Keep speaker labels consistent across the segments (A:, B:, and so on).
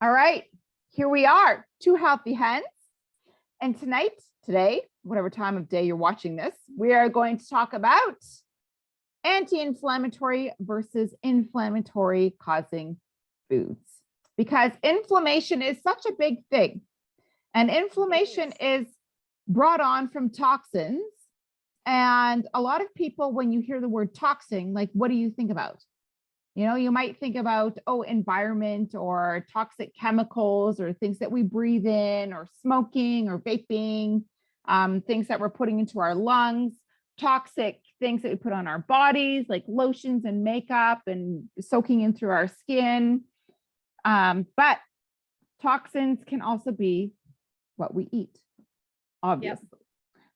A: All right, here we are, two healthy hens. And today, whatever time of day you're watching this, we are going to talk about anti-inflammatory versus inflammatory causing foods. Because inflammation is such a big thing. And inflammation is brought on from toxins. And a lot of people, when you hear the word toxin, like, what do you think about? You know, you might think about, environment or toxic chemicals or things that we breathe in or smoking or vaping, things that we're putting into our lungs, toxic things that we put on our bodies, like lotions and makeup and soaking in through our skin. But toxins can also be what we eat, obviously. Yep.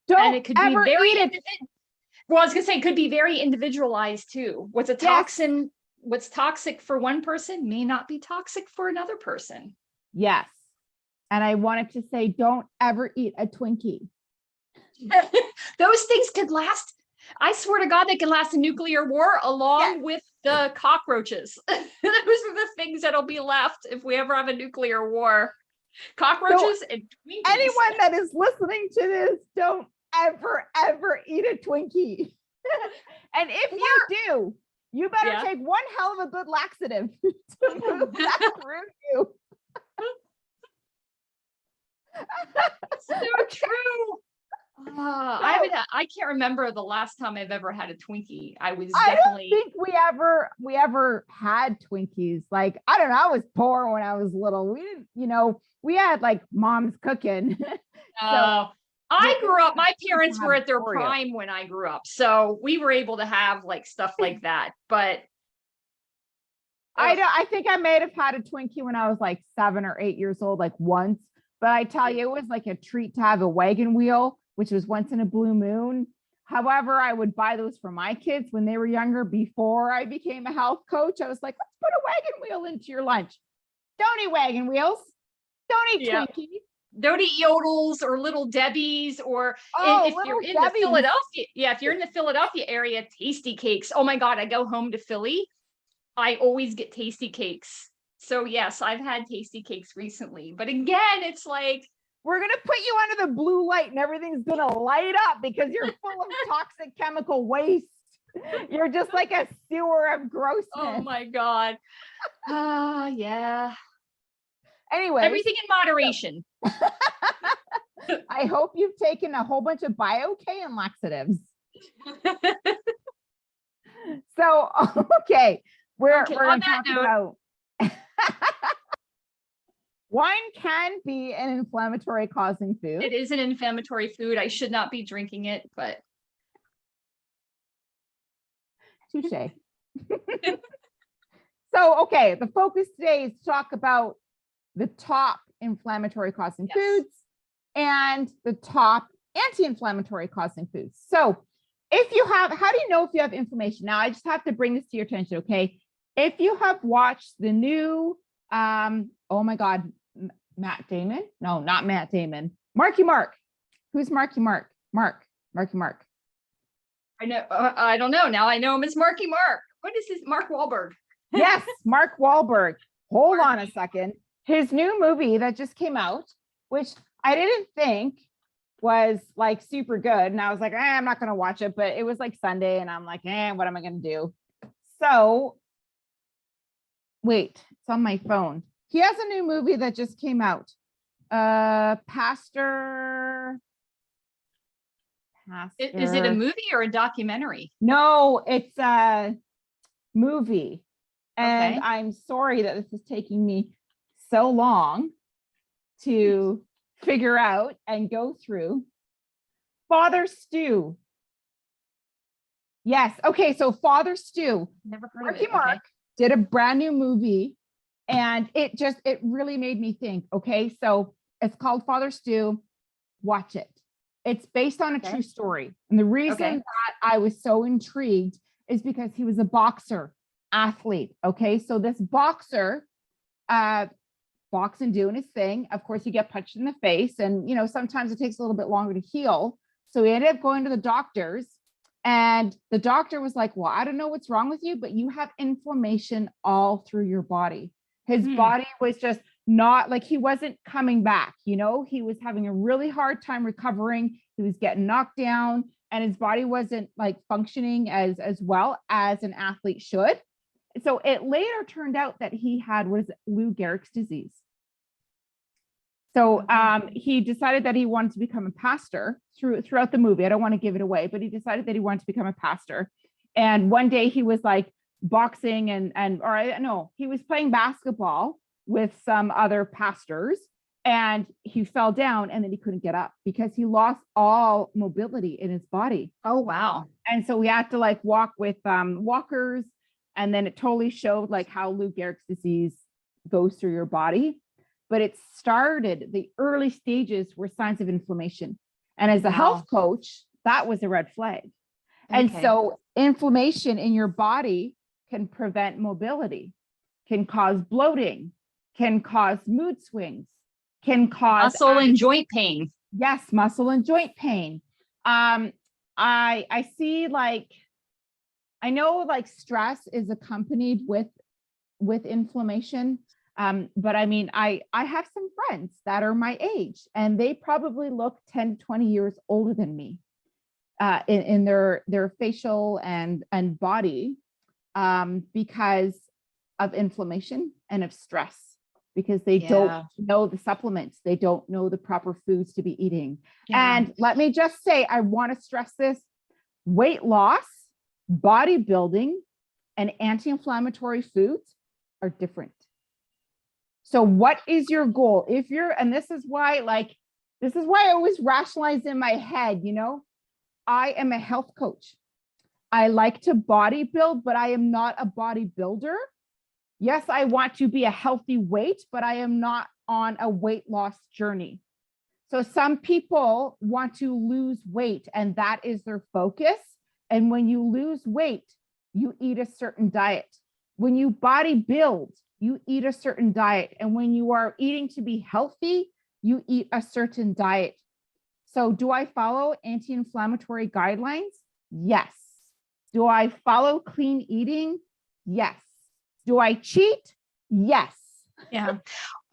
A: Don't
B: and it could
A: ever
B: be very
A: eat it.
B: Well, I was gonna say it could be very individualized too. What's a toxin? Yes. What's toxic for one person may not be toxic for another person.
A: Yes. And I wanted to say, don't ever eat a Twinkie.
B: Those things could last. I swear to God, they can last a nuclear war along with the cockroaches. Those are the things that'll be left if we ever have a nuclear war. Cockroaches and Twinkies.
A: Anyone that is listening to this, don't ever eat a Twinkie. And if you do, you better take one hell of a good laxative to move that through you.
B: So true. I can't remember the last time I've ever had a Twinkie. I don't
A: think we ever had Twinkies. Like, I don't know, I was poor when I was little. We didn't, we had like mom's cooking.
B: I grew up, my parents were at their prime when I grew up. So we were able to have like stuff like that. But
A: I think I may have had a Twinkie when I was like 7 or 8 years old, like once. But I tell you, it was like a treat to have a wagon wheel, which was once in a blue moon. However, I would buy those for my kids when they were younger. Before I became a health coach, I was like, let's put a wagon wheel into your lunch. Don't eat wagon wheels. Don't eat Twinkies.
B: Don't eat Yodels or Little Debbie's, or if you're in the Philadelphia, if you're in the Philadelphia area, Tasty Cakes. Oh my God, I go home to Philly, I always get Tasty Cakes. So yes, I've had Tasty Cakes recently, but again, it's like,
A: we're going to put you under the blue light and everything's going to light up because you're full of toxic chemical waste. You're just like a sewer of grossness.
B: Oh my God. Yeah.
A: Anyway,
B: everything in moderation.
A: I hope you've taken a whole bunch of Bio-K and laxatives. So, we're going to talk about wine can be an inflammatory causing food.
B: It is an inflammatory food. I should not be drinking it, but
A: touche. So, the focus today is to talk about the top inflammatory causing foods and the top anti-inflammatory causing foods. So how do you know if you have inflammation? Now, I just have to bring this to your attention, okay? If you have watched the new, oh my God, Matt Damon? No, not Matt Damon. Marky Mark. Who's Marky Mark? Marky Mark.
B: I know. I don't know. Now I know him as Marky Mark. What is his? Mark Wahlberg.
A: Yes, Mark Wahlberg. Hold on a second. His new movie that just came out, which I didn't think was like super good. And I was like, I'm not going to watch it, but it was like Sunday and I'm like, what am I going to do? So wait, it's on my phone. He has a new movie that just came out. Pastor.
B: Is it a movie or a documentary?
A: No, it's a movie. And I'm sorry that this is taking me so long to figure out and go through. Father Stu. Yes. Okay. So Father Stu.
B: Never heard
A: Marky
B: of it.
A: Mark did a brand new movie and it really made me think. Okay. So it's called Father Stu. Watch it. It's based on a true story. And the reason that I was so intrigued is because he was a boxer athlete. Okay. So this boxer, boxing, doing his thing. Of course, you get punched in the face and, sometimes it takes a little bit longer to heal. So he ended up going to the doctors and the doctor was like, well, I don't know what's wrong with you, but you have inflammation all through your body. His body was just not like he wasn't coming back, you know, he was having a really hard time recovering. He was getting knocked down and his body wasn't like functioning as well as an athlete should. So it later turned out that he had, what is it, Lou Gehrig's disease. So he decided that he wanted to become a pastor throughout the movie. I don't want to give it away, but he decided that he wanted to become a pastor. And one day he was like boxing he was playing basketball with some other pastors and he fell down and then he couldn't get up because he lost all mobility in his body.
B: Oh, wow.
A: And so we had to like walk with walkers. And then it totally showed like how Lou Gehrig's disease goes through your body. But it started, the early stages were signs of inflammation. And as a health coach, that was a red flag. Okay. And so inflammation in your body can prevent mobility, can cause bloating, can cause mood swings, can cause
B: muscle and joint pain.
A: Yes, muscle and joint pain. I see like, I know like stress is accompanied with inflammation. But I mean, I have some friends that are my age and they probably look 10 to 20 years older than me in their facial and body because of inflammation and of stress, because they don't know the supplements. They don't know the proper foods to be eating. Yeah. And let me just say, I want to stress this: weight loss, bodybuilding, and anti-inflammatory foods are different. So what is your goal? If you're, and this is why I always rationalize in my head, you know, I am a health coach. I like to bodybuild, but I am not a bodybuilder. Yes, I want to be a healthy weight, but I am not on a weight loss journey. So some people want to lose weight and that is their focus. And when you lose weight, you eat a certain diet. When you bodybuild, you eat a certain diet. And when you are eating to be healthy, you eat a certain diet. So do I follow anti-inflammatory guidelines? Yes. Do I follow clean eating? Yes. Do I cheat? Yes.
B: Yeah.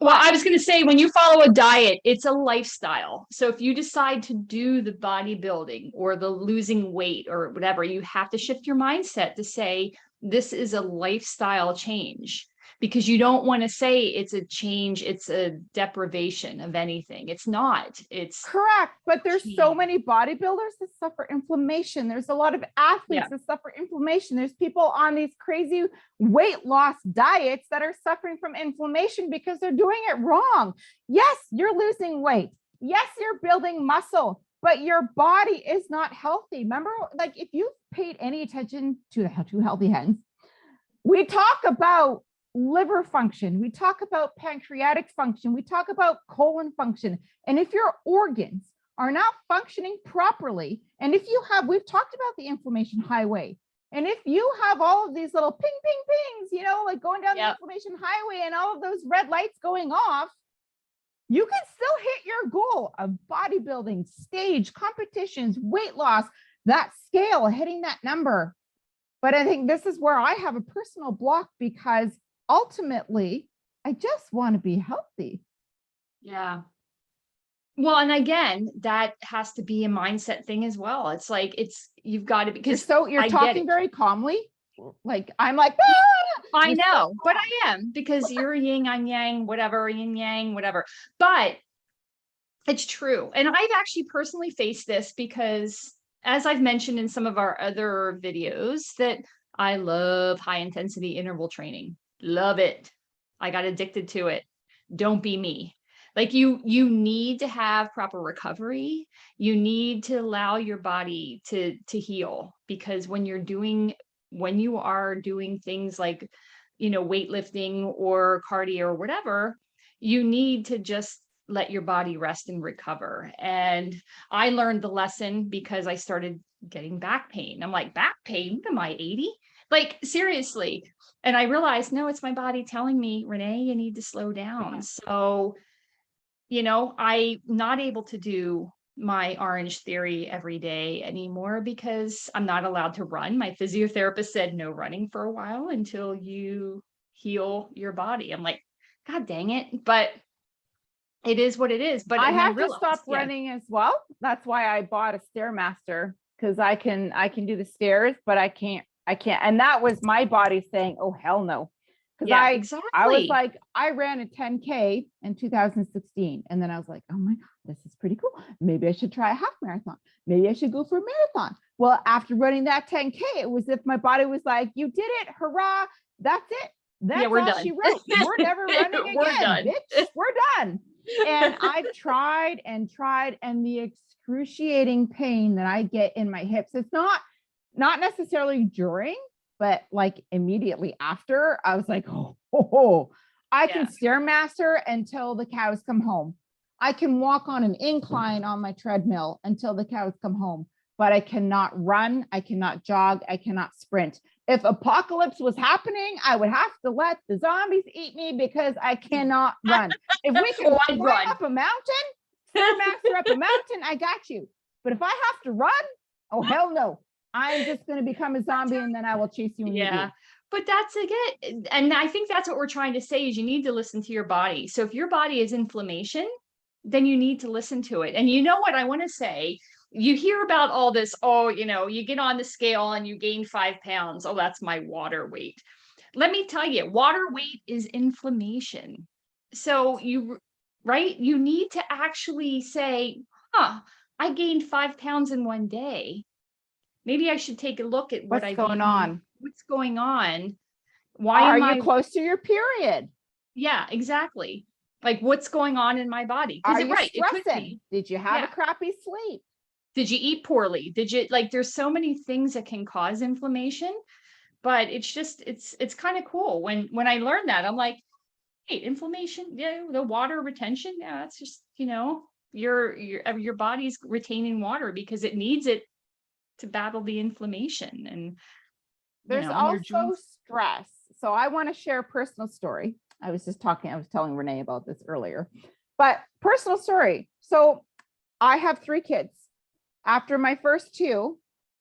B: Well, I was going to say, when you follow a diet, it's a lifestyle. So if you decide to do the bodybuilding or the losing weight or whatever, you have to shift your mindset to say, this is a lifestyle change, because you don't want to say it's a change, it's a deprivation of anything. It's not. It's
A: correct. But there's so many bodybuilders that suffer inflammation. There's a lot of athletes that suffer inflammation. There's people on these crazy weight loss diets that are suffering from inflammation because they're doing it wrong. Yes, you're losing weight. Yes, you're building muscle, but your body is not healthy. Remember, like if you paid any attention to the Two Healthy Hens, we talk about liver function, we talk about pancreatic function, we talk about colon function. And if your organs are not functioning properly, and if you have, we've talked about the inflammation highway, and if you have all of these little ping, ping, pings, you know, like going down the inflammation highway and all of those red lights going off, you can still hit your goal of bodybuilding, stage, competitions, weight loss, that scale, hitting that number. But I think this is where I have a personal block, because ultimately, I just want to be healthy.
B: Yeah. Well, and again, that has to be a mindset thing as well. It's like, you've got to, because
A: so you're talking very calmly. Like I'm like,
B: I know, but I am, because you're yin, I'm yang, whatever, yin yang, whatever. But it's true. And I've actually personally faced this because, as I've mentioned in some of our other videos, that I love high intensity interval training. Love it. I got addicted to it. Don't be me. Like you need to have proper recovery. You need to allow your body to heal, because when you are doing things like, you know, weightlifting or cardio or whatever, you need to just let your body rest and recover. And I learned the lesson because I started getting back pain. I'm like, back pain? Am I 80? Like, seriously. And I realized, no, it's my body telling me, Renee, you need to slow down. So, you know, I'm not able to do my Orange Theory every day anymore because I'm not allowed to run. My physiotherapist said no running for a while until you heal your body. I'm like, God dang it. But it is what it is. But
A: I
B: and then
A: have to stop running as well. That's why I bought a Stairmaster, because I can do the stairs, but I can't. And that was my body saying, "Oh hell no," because
B: yeah,
A: I was
B: exactly.
A: like, I ran a 10K in 2016, and then I was like, oh my god, this is pretty cool. Maybe I should try a half marathon. Maybe I should go for a marathon. Well, after running that 10K, it was if my body was like, "You did it, hurrah! That's it. That's
B: we're
A: all
B: done.
A: she wrote. We're never running
B: We're
A: again,
B: done.
A: bitch. We're done." And I've tried and tried, and the excruciating pain that I get in my hips, it's not necessarily during, but like immediately after, I was like, oh, I can Stairmaster until the cows come home. I can walk on an incline on my treadmill until the cows come home, but I cannot run. I cannot jog. I cannot sprint. If apocalypse was happening, I would have to let the zombies eat me because I cannot run. If we can climb up a mountain, Stairmaster up a mountain, I got you. But if I have to run, oh, hell no. I'm just going to become a zombie and then I will chase you.
B: Yeah. But that's again, and I think that's what we're trying to say is you need to listen to your body. So if your body is inflammation, then you need to listen to it. And you know what I want to say? You hear about all this, oh, you get on the scale and you gain 5 pounds. Oh, that's my water weight. Let me tell you, water weight is inflammation. So you need to actually say, I gained 5 pounds in one day. Maybe I should take a look at
A: what's going on.
B: What's going on? Why
A: are you close to your period?
B: Yeah, exactly. Like what's going on in my body?
A: Are you stressing? Did you have a crappy sleep?
B: Did you eat poorly? Did you there's so many things that can cause inflammation, but it's just, it's kind of cool. When I learned that, I'm like, hey, inflammation, the water retention. Yeah, that's just, your body's retaining water because it needs it to battle the inflammation. And
A: there's also stress. So I want to share a personal story. I was telling Renee about this earlier, but personal story. So I have 3 kids. After my first 2,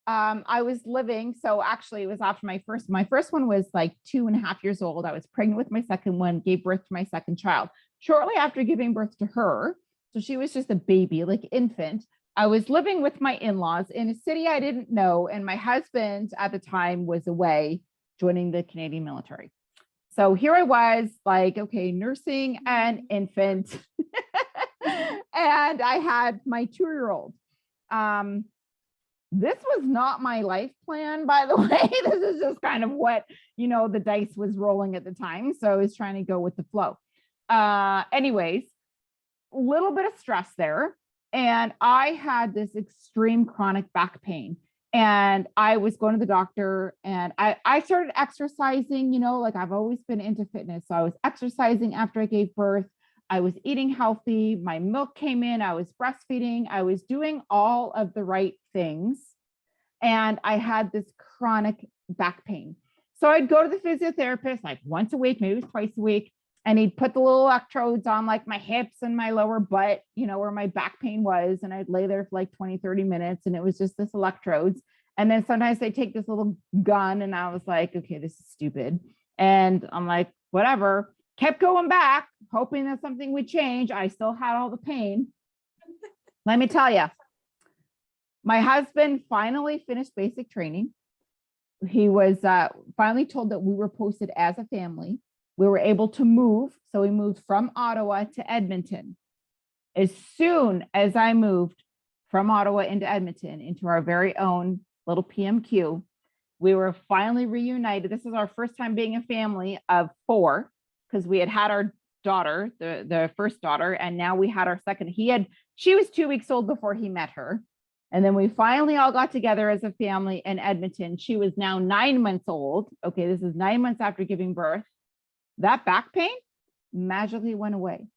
A: I was living. So actually it was after my first one was like 2.5 years old. I was pregnant with my second one, gave birth to my second child. Shortly after giving birth to her, so she was just a baby, like infant, I was living with my in-laws in a city I didn't know. And my husband at the time was away joining the Canadian military. So here I was like, okay, nursing an infant. And I had my 2-year-old. This was not my life plan, by the way. This is just kind of what, the dice was rolling at the time. So I was trying to go with the flow. Anyways, a little bit of stress there. And I had this extreme chronic back pain. And I was going to the doctor and I started exercising, like I've always been into fitness. So I was exercising after I gave birth. I was eating healthy. My milk came in. I was breastfeeding. I was doing all of the right things. And I had this chronic back pain. So I'd go to the physiotherapist like once a week, maybe it was twice a week. And he'd put the little electrodes on like my hips and my lower butt, where my back pain was. And I'd lay there for like 20, 30 minutes. And it was just this electrodes. And then sometimes they take this little gun and I was like, okay, this is stupid. And I'm like, whatever, kept going back, hoping that something would change. I still had all the pain. Let me tell you, my husband finally finished basic training. He was finally told that we were posted as a family. We were able to move. So we moved from Ottawa to Edmonton. As soon as I moved from Ottawa into Edmonton, into our very own little PMQ, we were finally reunited. This is our first time being a family of 4, because we had our daughter, the first daughter, and now we had our second. She was 2 weeks old before he met her. And then we finally all got together as a family in Edmonton. She was now 9 months old. Okay, this is 9 months after giving birth. That back pain magically went away.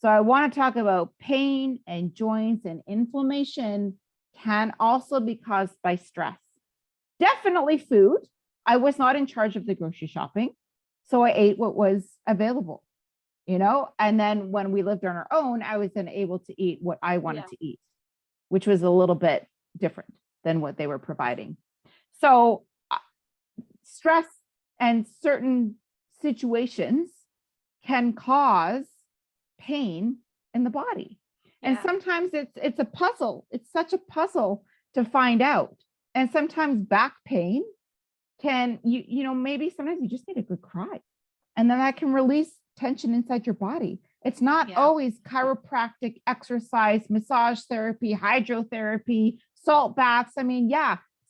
A: So I want to talk about pain and joints and inflammation can also be caused by stress. Definitely food. I was not in charge of the grocery shopping. So I ate what was available, and then when we lived on our own, I was then able to eat what I wanted to eat, which was a little bit different than what they were providing. So stress and certain situations can cause pain in the body. And sometimes it's a puzzle. It's such a puzzle to find out. And sometimes back pain can, maybe sometimes you just need a good cry. And then that can release tension inside your body. It's not always chiropractic exercise, massage therapy, hydrotherapy, salt baths. I mean,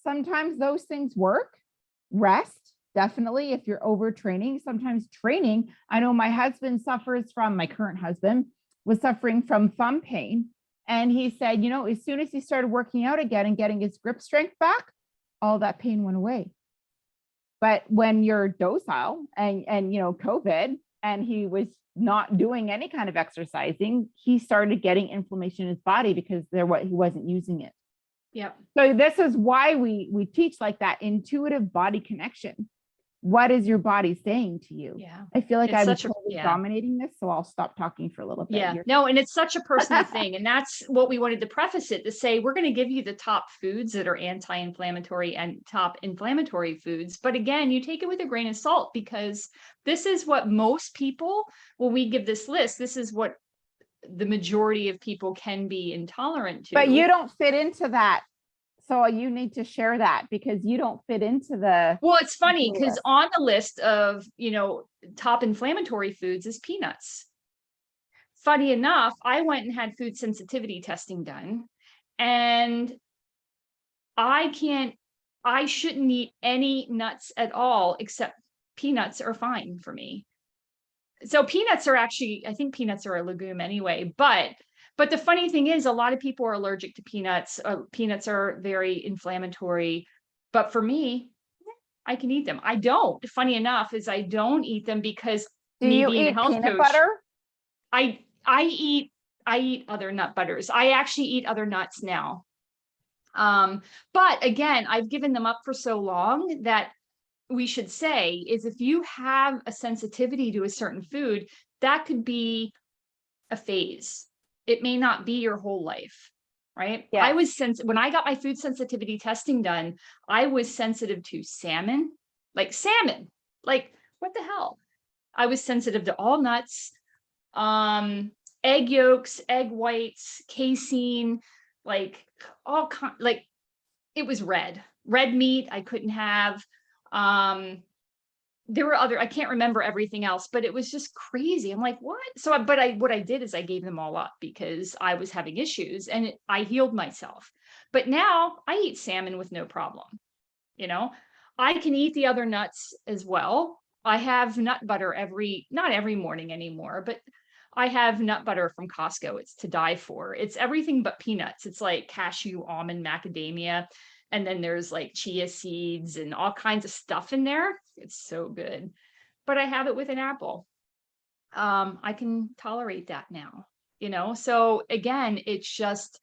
A: sometimes those things work. Rest, definitely, if you're overtraining. Sometimes training. I know my husband my current husband was suffering from thumb pain. And he said, as soon as he started working out again and getting his grip strength back, all that pain went away. But when you're docile and COVID, and he was not doing any kind of exercising, he started getting inflammation in his body because he wasn't using it.
B: Yep.
A: So this is why we teach like that intuitive body connection. What is your body saying to you?
B: Yeah.
A: I feel like I'm totally dominating this, so I'll stop talking for a little bit.
B: Yeah. No, and it's such a personal thing. And that's what we wanted to preface it to say, we're going to give you the top foods that are anti-inflammatory and top inflammatory foods. But again, you take it with a grain of salt, because this is what most people, when we give this list, this is what the majority of people can be intolerant to.
A: But you don't fit into that. So you need to share that, because you don't fit into the.
B: Well, it's funny because on the list of, top inflammatory foods is peanuts. Funny enough, I went and had food sensitivity testing done, and I shouldn't eat any nuts at all, except peanuts are fine for me. So peanuts are actually, I think peanuts are a legume anyway, but the funny thing is, a lot of people are allergic to peanuts. Peanuts are very inflammatory, but for me, I can eat them. I don't. Funny enough, is I don't eat them because
A: do you eat peanut butter?
B: I eat other nut butters. I actually eat other nuts now. But again, I've given them up for so long that we should say is, if you have a sensitivity to a certain food, that could be a phase. It may not be your whole life, right? Yeah. When I got my food sensitivity testing done, I was sensitive to salmon, like what the hell? I was sensitive to all nuts, egg yolks, egg whites, casein, like it was red meat I couldn't have. There were I can't remember everything else, but it was just crazy. I'm like, what? So, what I did is I gave them all up because I was having issues, and I healed myself. But now I eat salmon with no problem. I can eat the other nuts as well. I have nut butter not every morning anymore, but I have nut butter from Costco. It's to die for. It's everything but peanuts. It's like cashew, almond, macadamia. And then there's like chia seeds and all kinds of stuff in there. It's so good. But I have it with an apple. I can tolerate that now, So again, it's just,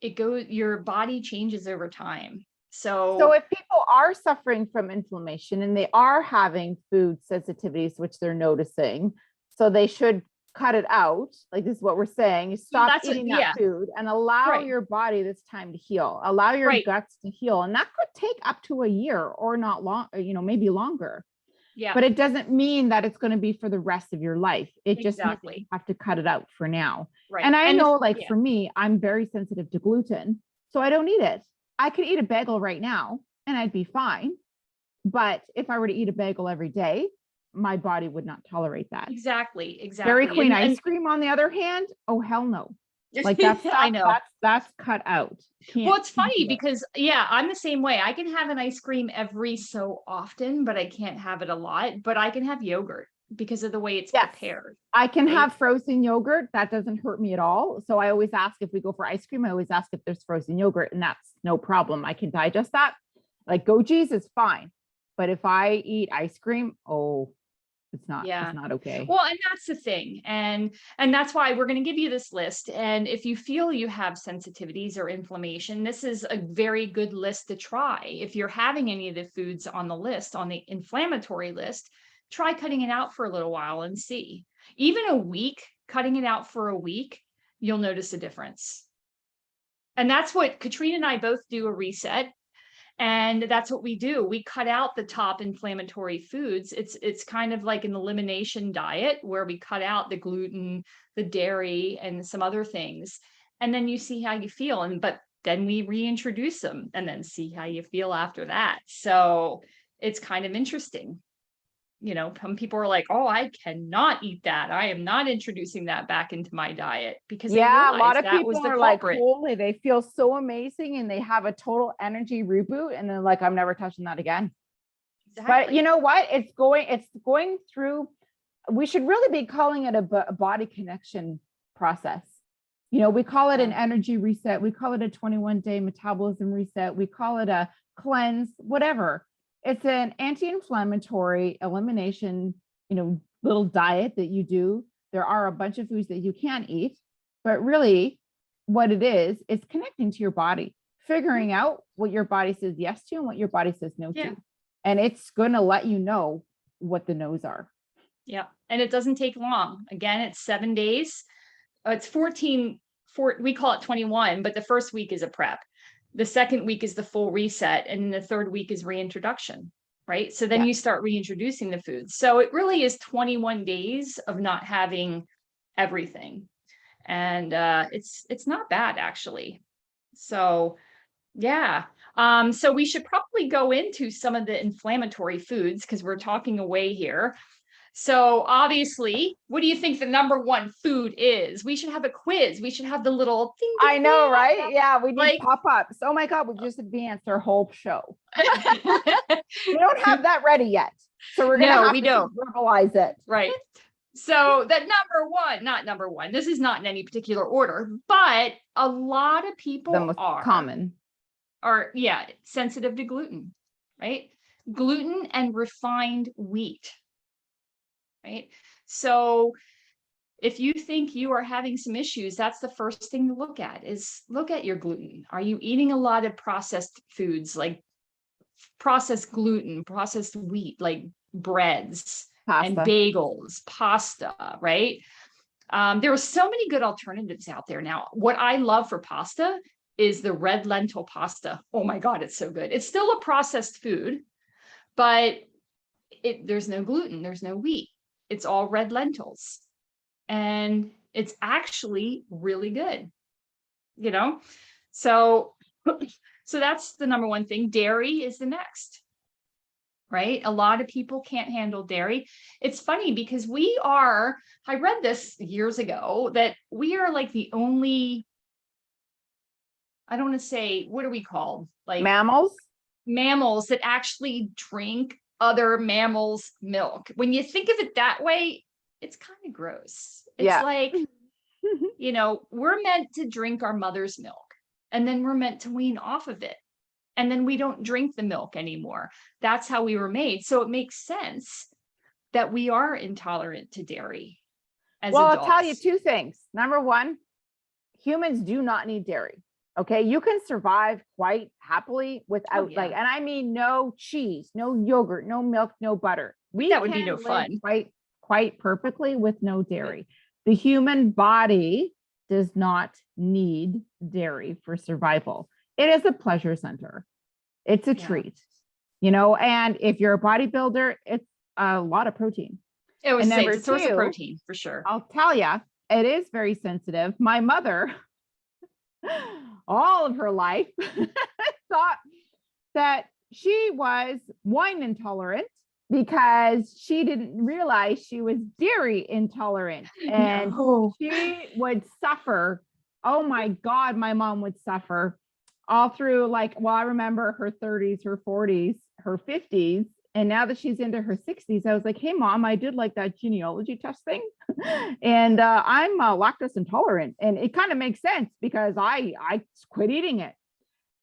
B: your body changes over time. So
A: if people are suffering from inflammation and they are having food sensitivities, which they're noticing, so they should cut it out. Like, this is what we're saying, you stop eating that food and allow your body this time to heal, allow your guts to heal. And that could take up to a year or not long, maybe longer. Yeah. But it doesn't mean that it's going to be for the rest of your life. It just means that you have to cut it out for now. Right. And I know, for me, I'm very sensitive to gluten, so I don't eat it. I could eat a bagel right now and I'd be fine. But if I were to eat a bagel every day, my body would not tolerate that.
B: Exactly.
A: Dairy Queen ice cream, on the other hand, oh hell no. Like that's
B: I know
A: that's cut out.
B: Well, it's funny because I'm the same way. I can have an ice cream every so often, but I can't have it a lot. But I can have yogurt because of the way it's prepared.
A: I can have frozen yogurt. That doesn't hurt me at all. So I always ask, if we go for ice cream, I always ask if there's frozen yogurt, and that's no problem. I can digest that. Like goji's is fine. But if I eat ice cream, it's not okay.
B: Well, and that's the thing. And that's why we're going to give you this list. And if you feel you have sensitivities or inflammation, this is a very good list to try. If you're having any of the foods on the list, on the inflammatory list, try cutting it out for a little while and see. Even a week, cutting it out for a week, you'll notice a difference. And that's what Katrina and I both do, a reset. And that's what we do. We cut out the top inflammatory foods. It's kind of like an elimination diet where we cut out the gluten, the dairy, and some other things. And then you see how you feel. But then we reintroduce them and then see how you feel after that. So it's kind of interesting. Some people are like, oh, I cannot eat that. I am not introducing that back into my diet, because they
A: Yeah, a lot
B: realize
A: of
B: that was
A: people
B: the
A: are like,
B: culprit.
A: holy, they feel so amazing and they have a total energy reboot. And then like, I'm never touching that again. But
B: Exactly.
A: you know what? It's going through, we should really be calling it a body connection process. We call it an energy reset. We call it a 21-day metabolism reset. We call it a cleanse, whatever. It's an anti-inflammatory elimination, little diet that you do. There are a bunch of foods that you can't eat, but really what it is connecting to your body, figuring out what your body says yes to and what your body says no to. And it's going to let you know what the no's are.
B: Yeah. And it doesn't take long. Again, it's 7 days. It's 14, we call it 21, but the first week is a prep. The second week is the full reset. And the third week is reintroduction, right? So then you start reintroducing the foods. So it really is 21 days of not having everything. And it's not bad, actually. So yeah. So we should probably go into some of the inflammatory foods because we're talking away here. So obviously, what do you think the number one food is? We should have a quiz. We should have the little ding, ding,
A: I know,
B: ding.
A: right? Yeah, we need
B: Like-
A: pop-ups. Oh my God, we just advanced our whole show. We don't have that ready yet. So we're gonna have to verbalize it.
B: Right. So that not number one, this is not in any particular order, but a lot of people
A: The most common
B: are sensitive to gluten, right? Gluten and refined wheat. Right. So if you think you are having some issues, that's the first thing to look at your gluten. Are you eating a lot of processed foods, like processed gluten, processed wheat, like breads and bagels, pasta, right? There are so many good alternatives out there now. What I love for pasta is the red lentil pasta. Oh my God, it's so good. It's still a processed food, but there's no gluten, there's no wheat. It's all red lentils. And it's actually really good, So that's the number one thing. Dairy is the next, right? A lot of people can't handle dairy. It's funny because I read this years ago, that we are like the only, I don't want to say, what are we called? Like mammals that actually drink other mammals' milk. When you think of it that way, it's kind of gross. It's like, we're meant to drink our mother's milk, and then we're meant to wean off of it. And then we don't drink the milk anymore. That's how we were made. So it makes sense that we are intolerant to dairy as adults.
A: I'll tell you two things. Number one, humans do not need dairy. Okay, you can survive quite happily without and I mean no cheese, no yogurt, no milk, no butter.
B: That would be no fun.
A: Quite perfectly with no dairy. The human body does not need dairy for survival. It is a pleasure center. It's a treat, and if you're a bodybuilder, it's a lot of protein.
B: It's a source of protein for sure.
A: I'll tell you, it is very sensitive. My mother, all of her life, thought that she was wine intolerant because she didn't realize she was dairy intolerant, and she would suffer. Oh my God, my mom would suffer all through I remember her 30s, her 40s, her 50s. And now that she's into her 60s, I was like, hey, Mom, I did like that genealogy test thing. And I'm lactose intolerant. And it kind of makes sense because I quit eating it.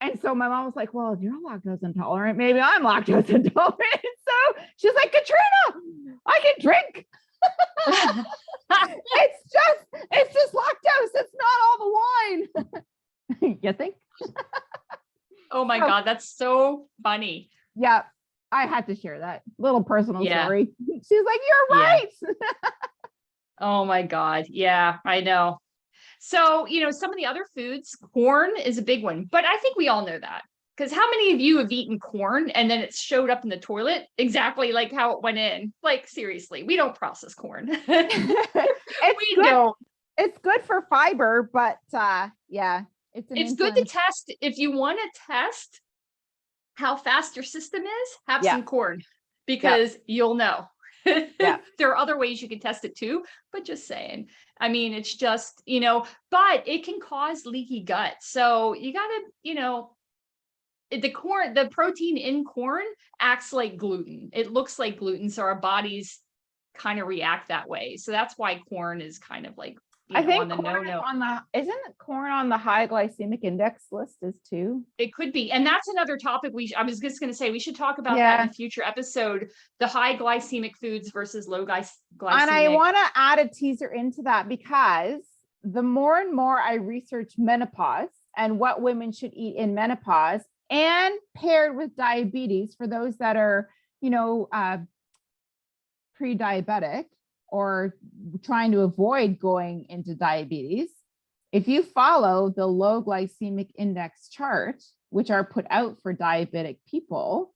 A: And so my mom was like, well, if you're lactose intolerant, maybe I'm lactose intolerant. So she's like, Katrina, I can drink. It's just lactose. It's not all the wine. You think?
B: Oh my God, that's so funny.
A: Yeah. I had to share that little personal story. She's like, you're right.
B: Oh my God. Yeah, I know. So, some of the other foods, corn is a big one, but I think we all know that. Because how many of you have eaten corn and then it showed up in the toilet exactly like how it went in? Like, seriously, we don't process corn. We don't.
A: It's good for fiber, but yeah,
B: It's good to test. If you want to test how fast your system is, have some corn, because you'll know. There are other ways you can test it too, but just saying. I mean, it's just, but it can cause leaky gut. So you gotta, the protein in corn acts like gluten. It looks like gluten. So our bodies kind of react that way. So that's why corn is kind of like,
A: I think
B: on the no-no.
A: Isn't corn on the high glycemic index list is too?
B: It could be. And that's another topic I was just going to say, we should talk about that in a future episode, the high glycemic foods versus low glycemic.
A: And I want to add a teaser into that, because the more and more I research menopause and what women should eat in menopause, and paired with diabetes for those that are, pre-diabetic or trying to avoid going into diabetes, if you follow the low glycemic index chart, which are put out for diabetic people,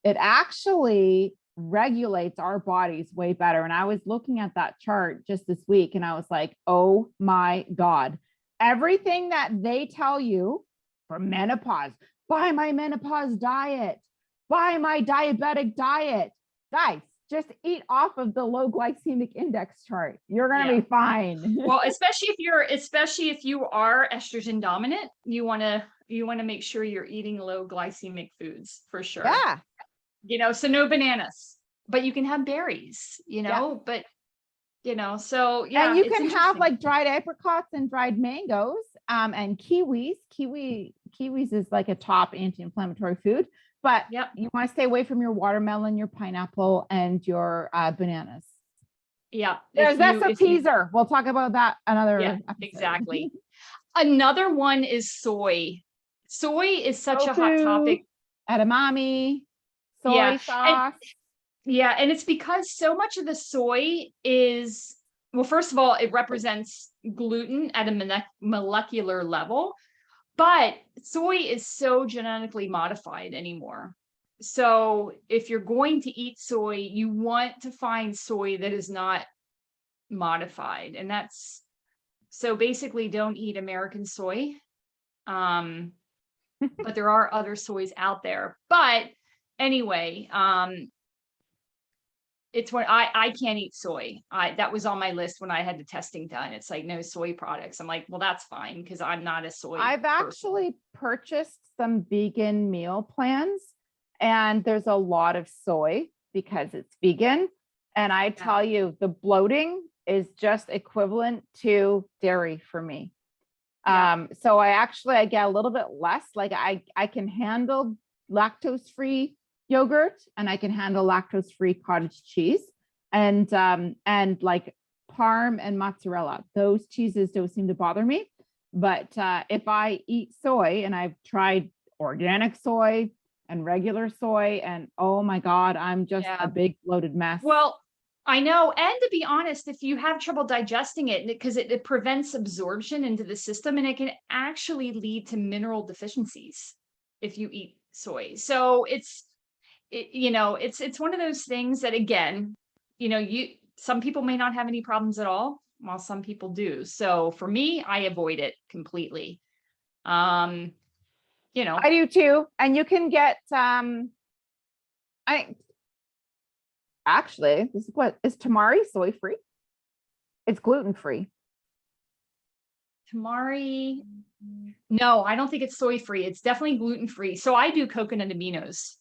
A: it actually regulates our bodies way better. And I was looking at that chart just this week and I was like, oh my God, everything that they tell you for menopause, buy my menopause diet, buy my diabetic diet, guys, just eat off of the low glycemic index chart. You're going to be fine.
B: Well, especially if you are estrogen dominant, you want to make sure you're eating low glycemic foods for sure.
A: Yeah.
B: So no bananas, but you can have berries, but so yeah.
A: And you can have like dried apricots and dried mangoes, and kiwis. Kiwis is like a top anti-inflammatory food. But you want to stay away from your watermelon, your pineapple, and your bananas.
B: Yeah.
A: That's a teaser. We'll talk about that another episode.
B: Exactly. Another one is soy. Soy is such a hot topic.
A: Edamame, soy sauce.
B: And it's because so much of the soy is, well, first of all, it represents gluten at a molecular level. But soy is so genetically modified anymore. So if you're going to eat soy, you want to find soy that is not modified. And so basically don't eat American soy. But there are other soys out there. But anyway, it's when I can't eat soy. That was on my list when I had the testing done. It's like no soy products. I'm like, well, that's fine because I'm not a soy.
A: I've actually purchased some vegan meal plans, and there's a lot of soy because it's vegan. And I tell you, the bloating is just equivalent to dairy for me. So I get a little bit less. Like I can handle lactose-free yogurt, and I can handle lactose-free cottage cheese, and like parm and mozzarella. Those cheeses don't seem to bother me. But if I eat soy, and I've tried organic soy and regular soy, and oh my God, I'm just a big bloated mess.
B: Well, I know. And to be honest, if you have trouble digesting it, because it prevents absorption into the system, and it can actually lead to mineral deficiencies if you eat soy. So it's one of those things that, again, some people may not have any problems at all, while some people do. So for me, I avoid it completely. I
A: do too. And you can get, actually, this is tamari soy free? It's gluten free.
B: Tamari, no, I don't think it's soy free. It's definitely gluten free. So I do coconut aminos.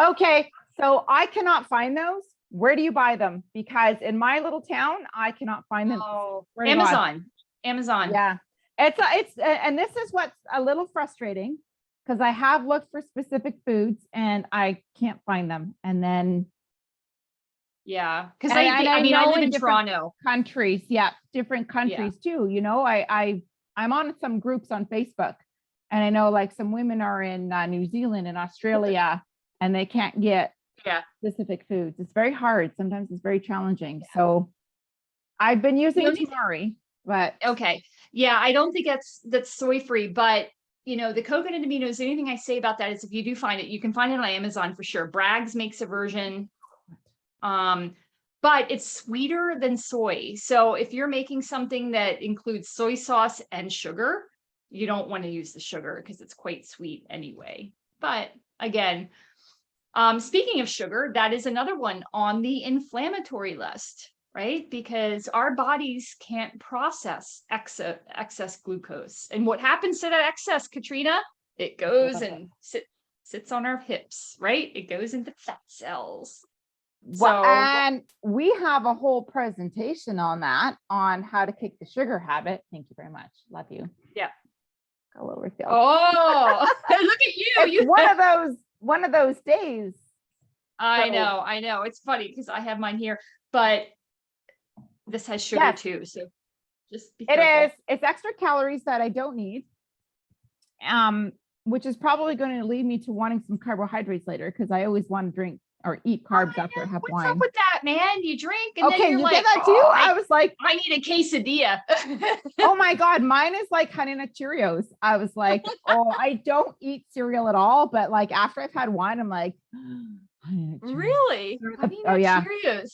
A: Okay, so I cannot find those. Where do you buy them? Because in my little town, I cannot find them.
B: Oh, Amazon.
A: Yeah, and this is what's a little frustrating, because I have looked for specific foods and I can't find them. And then
B: because I live in Toronto.
A: Countries, different countries too. I'm on some groups on Facebook, and I know like some women are in New Zealand and Australia. And they can't get specific foods. It's very hard. Sometimes it's very challenging. So I've been using tamari, but
B: okay. Yeah, I don't think that's soy free, but the coconut aminos, anything I say about that is if you do find it, you can find it on Amazon for sure. Bragg's makes a version. But it's sweeter than soy. So if you're making something that includes soy sauce and sugar, you don't want to use the sugar because it's quite sweet anyway. But again, speaking of sugar, that is another one on the inflammatory list, right? Because our bodies can't process excess glucose. And what happens to that excess, Katrina? It goes and sits on our hips, right? It goes into fat cells.
A: Well, and we have a whole presentation on that, on how to kick the sugar habit. Thank you very much. Love you.
B: Yeah.
A: A little refill.
B: Oh, look at you.
A: It's one of those days.
B: I know. It's funny because I have mine here, but this has sugar too. So just be careful.
A: It's extra calories that I don't need. Which is probably going to lead me to wanting some carbohydrates later, because I always want to drink or eat carbs after I have wine.
B: What's up with that, man? You drink and then you're
A: you
B: like,
A: get that too? I was like,
B: I need a quesadilla.
A: Oh my God, mine is like Honey Nut Cheerios. I was like, oh, I don't eat cereal at all, but like after I've had wine, I'm like,
B: really? Honey Nut Cheerios.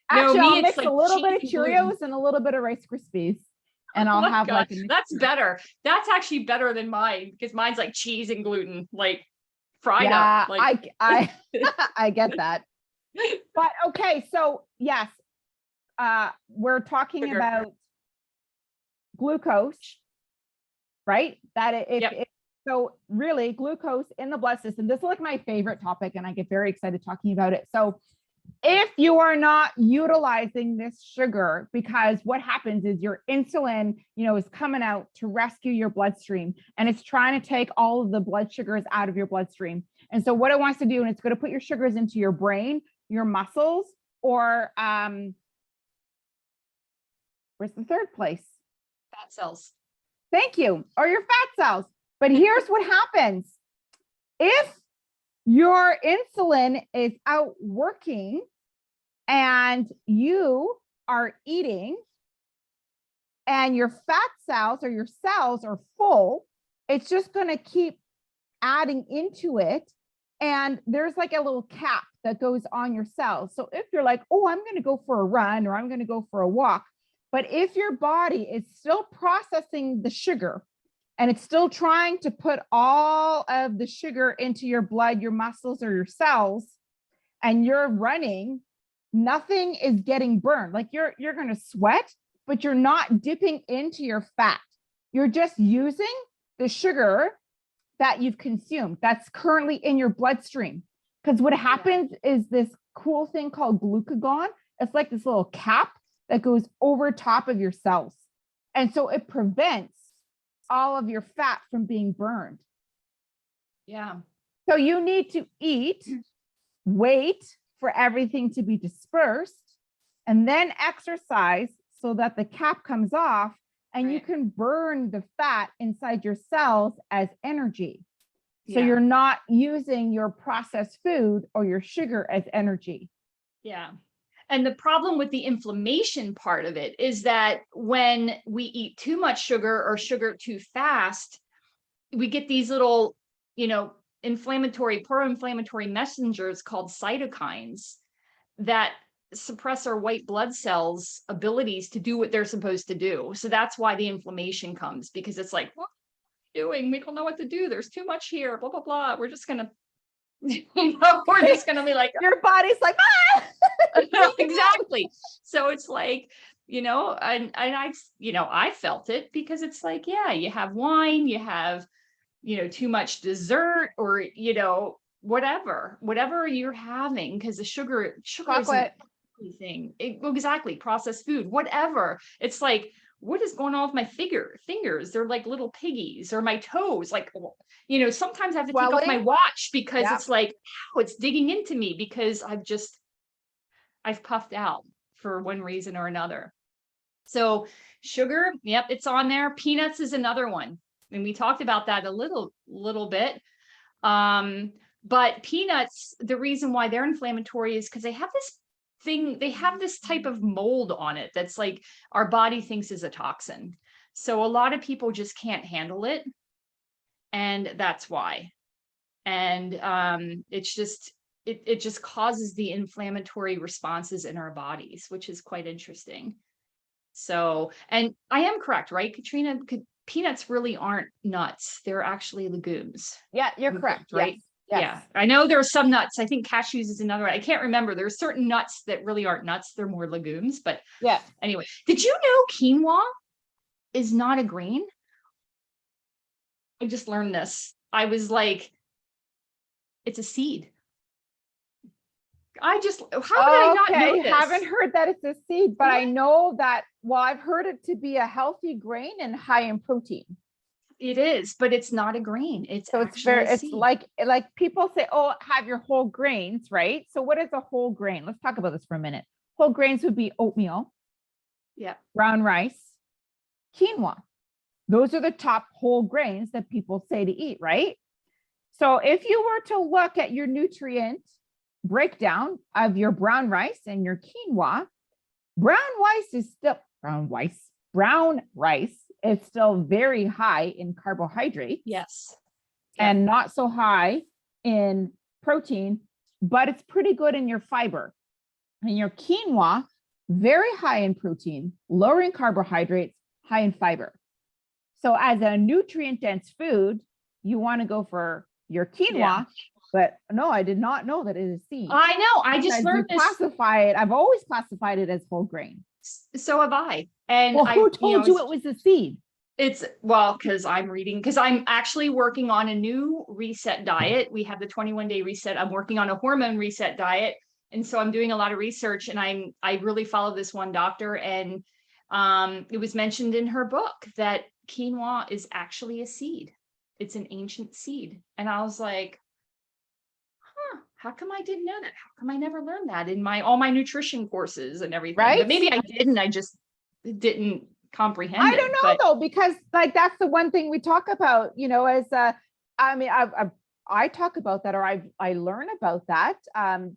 A: Actually,
B: no,
A: I'll mix a little bit of Cheerios and a little bit of Rice Krispies. And I'll have like
B: that's better. That's actually better than mine, because mine's like cheese and gluten, like fried up. Like
A: I get that. But okay, so yes, we're talking about glucose, right? So really glucose in the blood system. This is like my favorite topic, and I get very excited talking about it. So if you are not utilizing this sugar, because what happens is your insulin, is coming out to rescue your bloodstream, and it's trying to take all of the blood sugars out of your bloodstream. And so what it wants to do, and it's going to put your sugars into your brain, your muscles, or where's the third place?
B: Fat cells.
A: Thank you. Or your fat cells. But here's what happens. If your insulin is out working and you are eating and your fat cells or your cells are full, it's just going to keep adding into it. And there's like a little cap that goes on your cells. So if you're like, oh, I'm going to go for a run or I'm going to go for a walk, but if your body is still processing the sugar, and it's still trying to put all of the sugar into your blood, your muscles, or your cells, and you're running, nothing is getting burned. Like you're going to sweat, but you're not dipping into your fat. You're just using the sugar that you've consumed that's currently in your bloodstream. Because what happens is this cool thing called glucagon. It's like this little cap that goes over top of your cells. And so it prevents all of your fat from being burned.
B: Yeah.
A: So you need to eat, wait for everything to be dispersed, and then exercise so that the cap comes off and you can burn the fat inside your cells as energy. So you're not using your processed food or your sugar as energy.
B: Yeah. And the problem with the inflammation part of it is that when we eat too much sugar or sugar too fast, we get these little, inflammatory, pro-inflammatory messengers called cytokines that suppress our white blood cells' abilities to do what they're supposed to do. So that's why the inflammation comes, because it's like, what are we doing? We don't know what to do. There's too much here, blah, blah, blah. We're just going to, we're just going to be like,
A: your body's like, ah!
B: Exactly. So it's like, and I felt it, because it's like, you have wine, you have, too much dessert, or, whatever you're having, because the sugar
A: Chocolate.
B: Isn't anything. Exactly. Processed food, whatever. It's like, what is going on with my fingers? They're like little piggies, or my toes. Like, sometimes I have to take off my watch because it's like, ow, it's digging into me, because I've puffed out for one reason or another. So sugar, it's on there. Peanuts is another one. And we talked about that a little bit. But peanuts, the reason why they're inflammatory is because they have this type of mold on it that's like our body thinks is a toxin. So a lot of people just can't handle it. And that's why. And it's just, it just causes the inflammatory responses in our bodies, which is quite interesting. So, and I am correct, right, Katrina? Peanuts really aren't nuts. They're actually legumes.
A: Yeah, you're correct.
B: Right?
A: Yes.
B: Yeah. I know there are some nuts. I think cashews is another one. I can't remember. There's certain nuts that really aren't nuts. They're more legumes. But
A: yeah.
B: Anyway, did you know quinoa is not a grain? I just learned this. I was like, it's a seed. How did I not know this?
A: Haven't heard that it's a seed, but I know that, well, I've heard it to be a healthy grain and high in protein.
B: It is, but it's not a grain. It's
A: like people say, oh, have your whole grains, right? So what is a whole grain? Let's talk about this for a minute. Whole grains would be oatmeal, brown rice, quinoa. Those are the top whole grains that people say to eat, right? So if you were to look at your nutrient breakdown of your brown rice and your quinoa, brown rice is still very high in carbohydrates.
B: Yes.
A: And not so high in protein, but it's pretty good in your fiber. And your quinoa, very high in protein, lower in carbohydrates, high in fiber. So as a nutrient dense food, you want to go for your quinoa, but no, I did not know that it is seed.
B: I know. I just learned this.
A: Classify it. I've always classified it as whole grain.
B: So have I. And
A: who told you it was a seed?
B: Because I'm actually working on a new reset diet. We have the 21-day reset. I'm working on a hormone reset diet. And so I'm doing a lot of research, and I really follow this one doctor, and it was mentioned in her book that quinoa is actually a seed. It's an ancient seed. And I was like, how come I didn't know that? How come I never learned that in all my nutrition courses and everything?
A: Right?
B: But maybe I didn't. I just didn't comprehend.
A: I don't know though, because like that's the one thing we talk about, as I talk about that, or I learn about that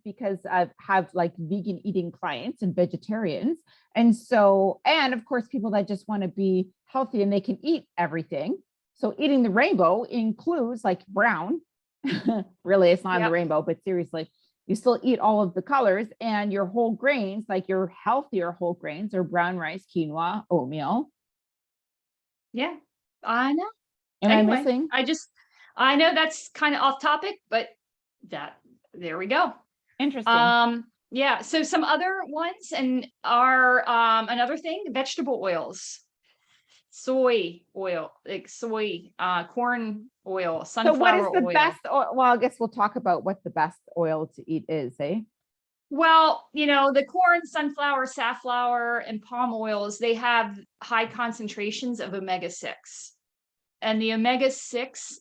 A: because I have like vegan eating clients and vegetarians. And so, and of course, people that just want to be healthy and they can eat everything. So eating the rainbow includes like brown. Really, it's not the rainbow, but seriously, you still eat all of the colors, and your whole grains, like your healthier whole grains, are brown rice, quinoa, oatmeal.
B: Yeah, I know.
A: Am I missing?
B: I know that's kind of off topic, but there we go.
A: Interesting.
B: Yeah. So some other ones are another thing, vegetable oils. Soy oil, like corn oil, sunflower oil. So what is the
A: best oil? Well, I guess we'll talk about what the best oil to eat is, eh?
B: Well, the corn, sunflower, safflower, and palm oils, they have high concentrations of omega-6. And the omega-6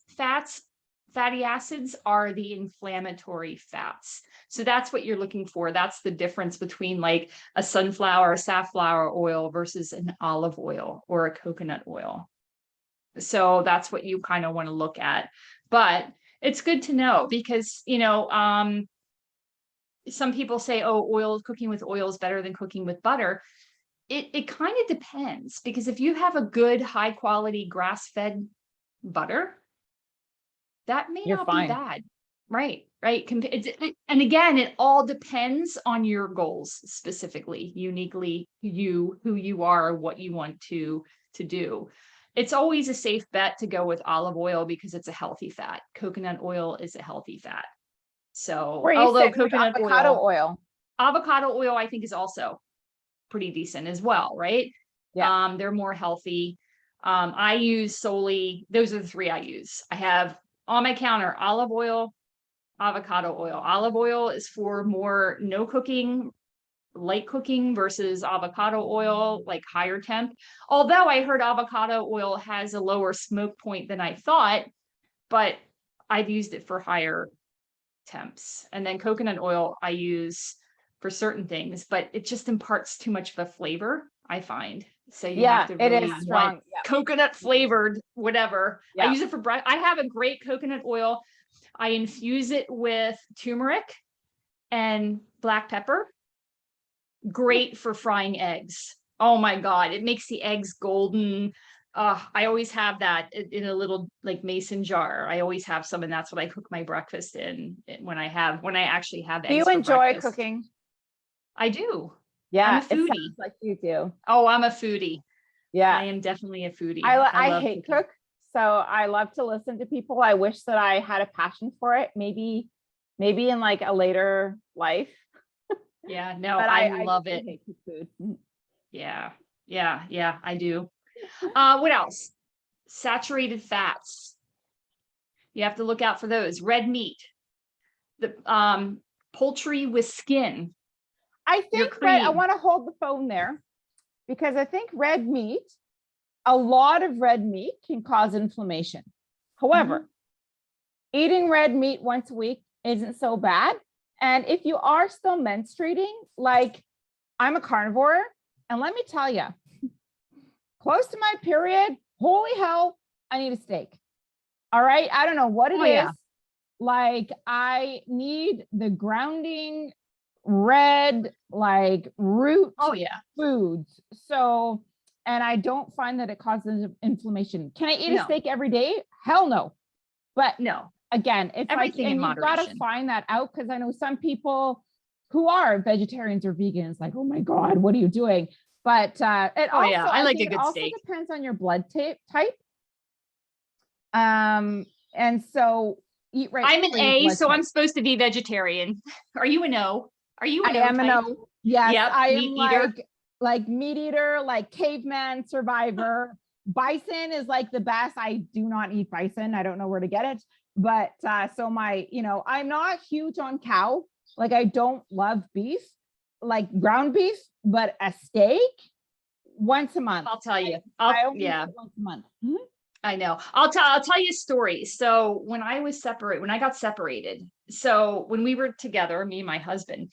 B: fatty acids are the inflammatory fats. So that's what you're looking for. That's the difference between like a sunflower, safflower oil versus an olive oil or a coconut oil. So that's what you kind of want to look at. But it's good to know because, some people say, oh, cooking with oil is better than cooking with butter. It kind of depends, because if you have a good, high quality grass-fed butter, that may not be bad. Right. And again, it all depends on your goals specifically, uniquely, who you are, what you want to do. It's always a safe bet to go with olive oil because it's a healthy fat. Coconut oil is a healthy fat. So although coconut avocado oil, I think is also pretty decent as well, right? Yeah. They're more healthy. I use those are the three I use. I have on my counter olive oil, avocado oil. Olive oil is for more no cooking, light cooking, versus avocado oil, like higher temp. Although I heard avocado oil has a lower smoke point than I thought, but I've used it for higher temps. And then coconut oil I use for certain things, but it just imparts too much of a flavor, I find. So you have to really
A: it is strong.
B: Coconut flavored, whatever. I use it for I have a great coconut oil. I infuse it with turmeric and black pepper. Great for frying eggs. Oh my God. It makes the eggs golden. I always have that in a little like mason jar. I always have some, and that's what I cook my breakfast in when I actually have
A: Do you
B: eggs for
A: enjoy
B: breakfast.
A: cooking?
B: I do. I'm
A: Yeah,
B: a
A: it
B: foodie.
A: sounds like you do.
B: Oh, I'm a foodie.
A: Yeah.
B: I am definitely a foodie.
A: I
B: love
A: hate
B: cooking.
A: cook, so I love to listen to people. I wish that I had a passion for it, maybe in like a later life.
B: Yeah, no,
A: But
B: I
A: I
B: love
A: really
B: it.
A: hate cook food.
B: Yeah, yeah, I do. What else? Saturated fats. You have to look out for those. Red meat, the poultry with skin,
A: I
B: your
A: think I
B: cream.
A: want to hold the phone there because I think a lot of red meat can cause inflammation. However, eating red meat once a week isn't so bad. And if you are still menstruating, like I'm a carnivore, and let me tell you, close to my period, holy hell, I need a steak. All right. I don't know what it is.
B: Yeah.
A: Like I need the grounding red, like root foods. So, and I don't find that it causes inflammation. Can I eat a steak every day? Hell no. But
B: no,
A: again, it's
B: everything
A: like, and
B: in
A: you've got to find that out because I know some people who are vegetarians or vegans, like, oh my God, what are you doing? But it also,
B: I like
A: think
B: a good
A: it also
B: steak.
A: depends on your blood type. And so eat right.
B: I'm an A, so I'm supposed to be vegetarian. Are you an O? Are you an O? I
A: am an O. Yes,
B: yep,
A: I am
B: meat eater.
A: like meat eater, like caveman survivor. Bison is like the best. I do not eat bison. I don't know where to get it. But so I'm not huge on cow. Like I don't love beef, like ground beef, but a steak once a month.
B: I'll tell you.
A: I only eat it once a month.
B: I know. I'll tell you a story. So when I got separated, so when we were together, me and my husband,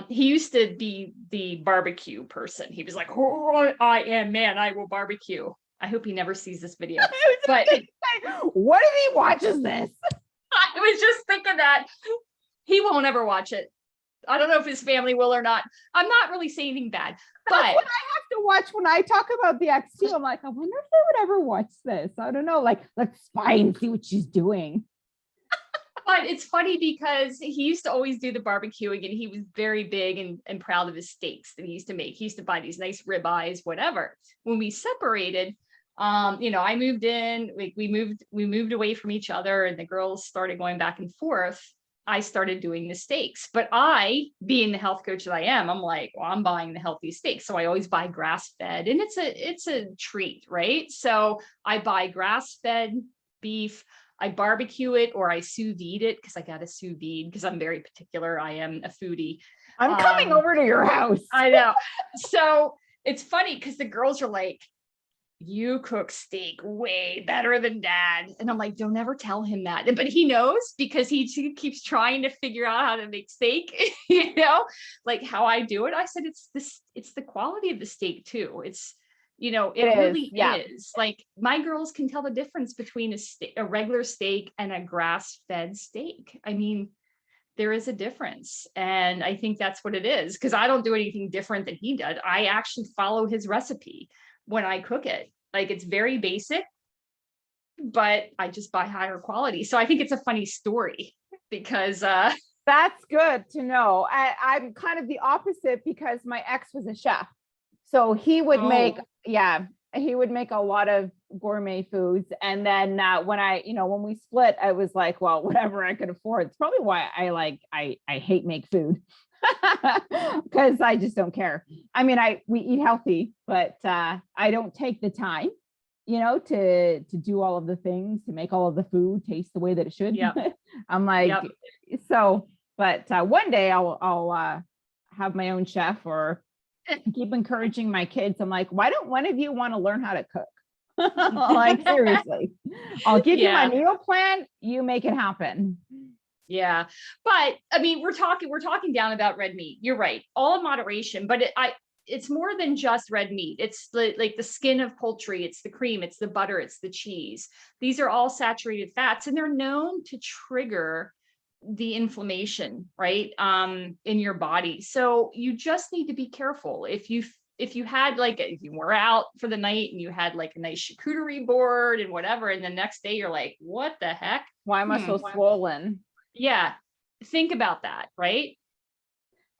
B: he used to be the barbecue person. He was like, oh, I am, man, I will barbecue. I hope he never sees this video. But
A: what if he watches this?
B: I was just thinking that he won't ever watch it. I don't know if his family will or not. I'm not really saying anything bad. But
A: that's what I have to watch when I talk about the X2. I'm like, I wonder if they would ever watch this. I don't know. Like, let's spy and see what she's doing.
B: But it's funny because he used to always do the barbecuing and he was very big and proud of his steaks that he used to make. He used to buy these nice ribeyes, whatever. When we separated, I moved in, like we moved away from each other and the girls started going back and forth. I started doing the steaks, but I, being the health coach that I am, I'm like, well, I'm buying the healthy steaks. So I always buy grass fed and it's a treat, right? So I buy grass fed beef. I barbecue it or I sous vide it because I got a sous vide because I'm very particular. I am a foodie.
A: I'm coming over to your house.
B: I know. So it's funny because the girls are like, you cook steak way better than dad. And I'm like, don't ever tell him that. But he knows because he keeps trying to figure out how to make steak, like how I do it. I said, it's the quality of the steak too. It really is. Like my girls can tell the difference between a regular steak and a grass-fed steak. I mean, there is a difference. And I think that's what it is because I don't do anything different than he does. I actually follow his recipe when I cook it. Like it's very basic, but I just buy higher quality. So I think it's a funny story because
A: that's good to know. I'm kind of the opposite because my ex was a chef. So he would make a lot of gourmet foods. And then when we split, I was like, well, whatever I could afford. It's probably why I hate make food. Because I just don't care. I mean, we eat healthy, but I don't take the time, to do all of the things, to make all of the food taste the way that it should. I'm like, so, but one day I'll have my own chef or keep encouraging my kids. I'm like, why don't one of you want to learn how to cook? Like, seriously, I'll give you my meal plan. You make it happen.
B: Yeah. But I mean, we're talking down about red meat. You're right. All in moderation, but it's more than just red meat. It's like the skin of poultry. It's the cream, it's the butter, it's the cheese. These are all saturated fats and they're known to trigger the inflammation, right? In your body. So you just need to be careful. If you if you had like, if you were out for the night and you had like a nice charcuterie board and whatever, and the next day you're like, what the heck?
A: Why am I so swollen?
B: Yeah. Think about that, right?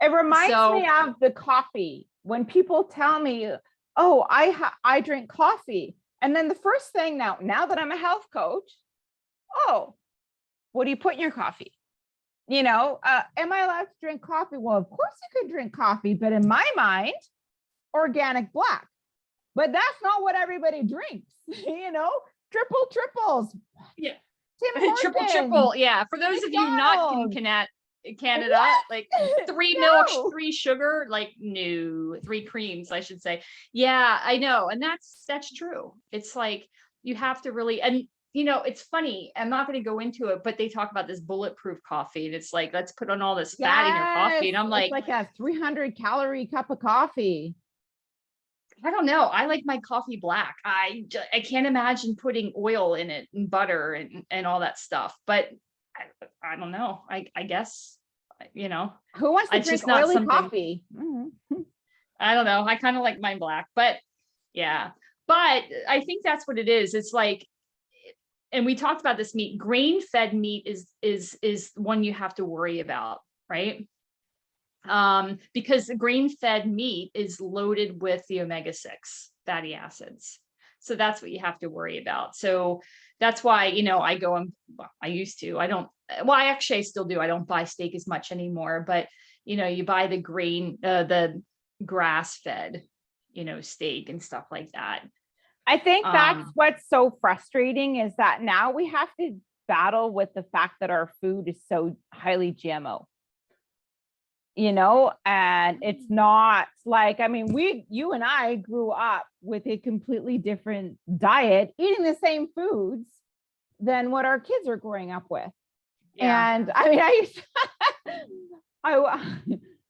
A: It reminds me of the coffee. When people tell me, oh, I drink coffee. And then the first thing now that I'm a health coach, oh, what do you put in your coffee? You know, am I allowed to drink coffee? Well, of course you could drink coffee, but in my mind, organic black. But that's not what everybody drinks, you know, triples.
B: Yeah. Triple. Yeah. For those of you not in Canada, like 3 milks, 3 sugar, like no, 3 creams, I should say. Yeah, I know. And that's true. It's like, you have to really, and you know, it's funny. I'm not going to go into it, but they talk about this bulletproof coffee. And it's like, let's put on all this fat in your coffee. And I'm like
A: a 300 calorie cup of coffee.
B: I don't know. I like my coffee black. I can't imagine putting oil in it and butter and all that stuff. But I don't know. I guess, you know.
A: Who wants to drink oily coffee? Mm-hmm.
B: I don't know. I kind of like mine black. But yeah. But I think that's what it is. It's like, and we talked about this meat. Grain-fed meat is one you have to worry about, right? Because the grain-fed meat is loaded with the omega-6 fatty acids. So that's what you have to worry about. So that's why, you know, I used to, I still do. I don't buy steak as much anymore, but you know, you buy the grass-fed, you know, steak and stuff like that.
A: I think that's what's so frustrating is that now we have to battle with the fact that our food is so highly GMO. You know, and it's not like, I mean, you and I grew up with a completely different diet, eating the same foods than what our kids are growing up with. Yeah. And I mean,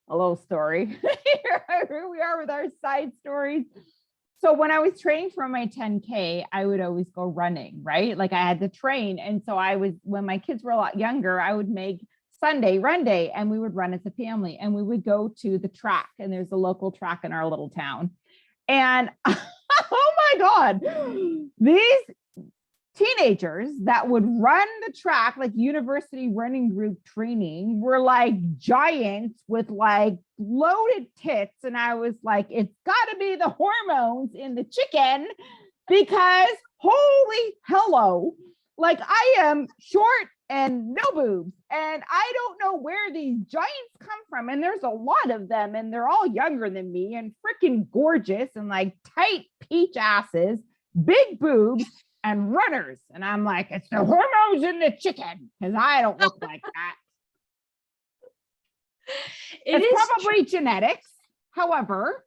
A: a little story. Here we are with our side stories. So when I was training for my 10K, I would always go running, right? Like I had to train. And so when my kids were a lot younger, I would make Sunday run day and we would run as a family and we would go to the track, and there's a local track in our little town. And oh my God, these teenagers that would run the track, like university running group training, were like giants with like loaded tits. And I was like, it's got to be the hormones in the chicken, because holy hello, like I am short and no boobs, and I don't know where these giants come from. And there's a lot of them, and they're all younger than me and freaking gorgeous and like tight peach asses, big boobs, and runners. And I'm like, it's the hormones in the chicken, because I don't look like that. It's probably genetics. However,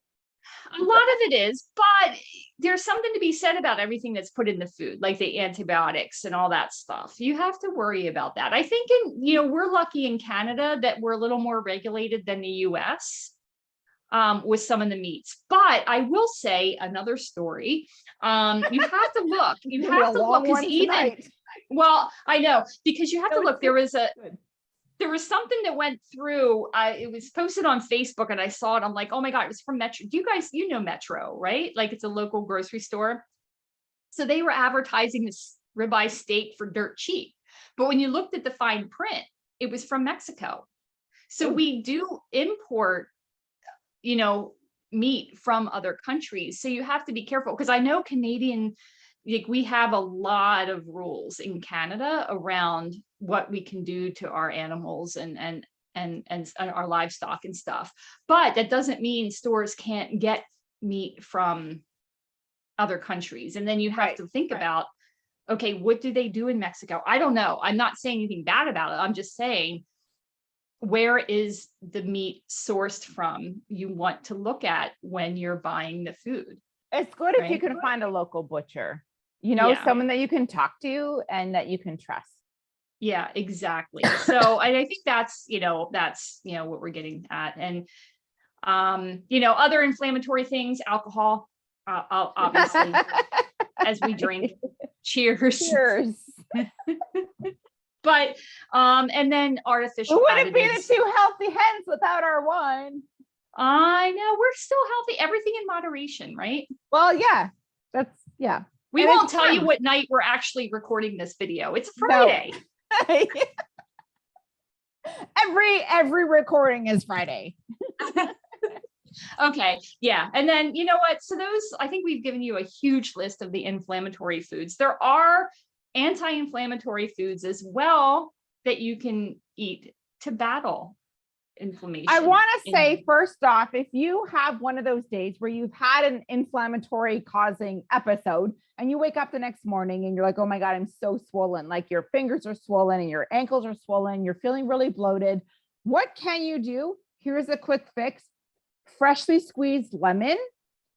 B: a lot of it is, but there's something to be said about everything that's put in the food, like the antibiotics and all that stuff. You have to worry about that. I think we're lucky in Canada that we're a little more regulated than the US with some of the meats. But I will say another story. You have to look. You have to look, because well, I know, because you have to look. There was something that went through, it was posted on Facebook and I saw it. I'm like, oh my God, it was from Metro. You know Metro, right? Like it's a local grocery store. So they were advertising this ribeye steak for dirt cheap. But when you looked at the fine print, it was from Mexico. So we do import, you know, meat from other countries. So you have to be careful, because I know Canadian, like we have a lot of rules in Canada around what we can do to our animals and our livestock and stuff. But that doesn't mean stores can't get meat from other countries. And then you have to think about, okay, what do they do in Mexico? I don't know. I'm not saying anything bad about it. I'm just saying, where is the meat sourced from? You want to look at when you're buying the food.
A: It's good if you can find a local butcher, you know, someone that you can talk to and that you can trust.
B: Yeah, exactly. So I think that's what we're getting at. And, other inflammatory things, alcohol, obviously, as we drink. Cheers.
A: Cheers.
B: But, and then artificial
A: we wouldn't be the
B: additives.
A: 2 healthy hens without our wine.
B: I know, we're still healthy. Everything in moderation, right?
A: Well, yeah, yeah.
B: We
A: And
B: won't
A: it's
B: tell you
A: fun.
B: what night we're actually recording this video. It's
A: No.
B: Friday.
A: Every recording is Friday.
B: Okay. Yeah. And then, you know what? So I think we've given you a huge list of the inflammatory foods. There are anti-inflammatory foods as well that you can eat to battle inflammation.
A: I want to say, first off, if you have one of those days where you've had an inflammatory causing episode and you wake up the next morning and you're like, oh my God, I'm so swollen, like your fingers are swollen and your ankles are swollen, you're feeling really bloated. What can you do? Here's a quick fix. Freshly squeezed lemon,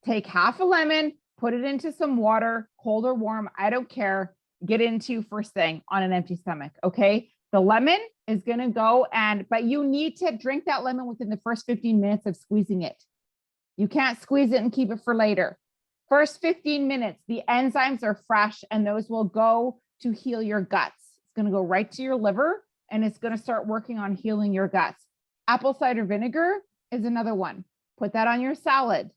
A: take half a lemon, put it into some water, cold or warm, I don't care. Get into first thing on an empty stomach. Okay. The lemon is going to go but you need to drink that lemon within the first 15 minutes of squeezing it. You can't squeeze it and keep it for later. First 15 minutes, the enzymes are fresh and those will go to heal your guts. It's going to go right to your liver and it's going to start working on healing your guts. Apple cider vinegar is another one. Put that on your salad.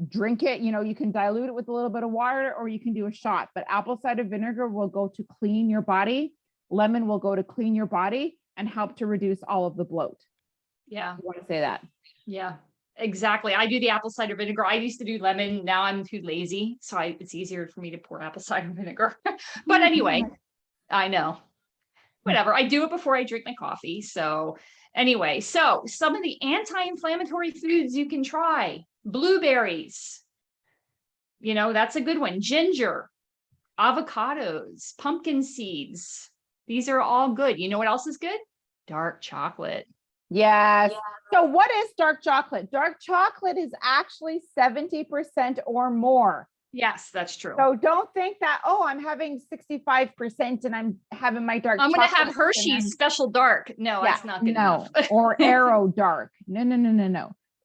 A: Drink it. You can dilute it with a little bit of water or you can do a shot, but apple cider vinegar will go to clean your body. Lemon will go to clean your body and help to reduce all of the bloat.
B: Yeah.
A: You want to say that?
B: Yeah, exactly. I do the apple cider vinegar. I used to do lemon. Now I'm too lazy. So it's easier for me to pour apple cider vinegar. But anyway, I know. Whatever. I do it before I drink my coffee. So anyway, so some of the anti-inflammatory foods you can try. Blueberries. That's a good one. Ginger, avocados, pumpkin seeds. These are all good. You know what else is good? Dark chocolate.
A: Yes. Yeah. So what is dark chocolate? Dark chocolate is actually 70% or more.
B: Yes, that's true.
A: So don't think that, oh, I'm having 65% and I'm having my dark chocolate.
B: I'm going to have Hershey's special dark. No, that's not good enough.
A: Or Aero dark. No.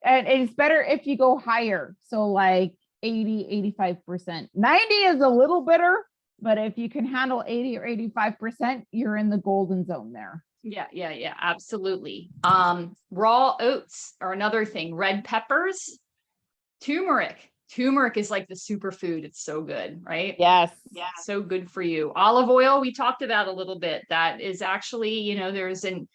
A: And it's better if you go higher. So like 80, 85%. 90 is a little bitter, but if you can handle 80 or 85%, you're in the golden zone there.
B: Yeah, absolutely. Raw oats are another thing. Red peppers, turmeric. Turmeric is like the superfood. It's so good, right?
A: Yes.
B: Yeah. So good for you. Olive oil, we talked about a little bit. That is actually, there's a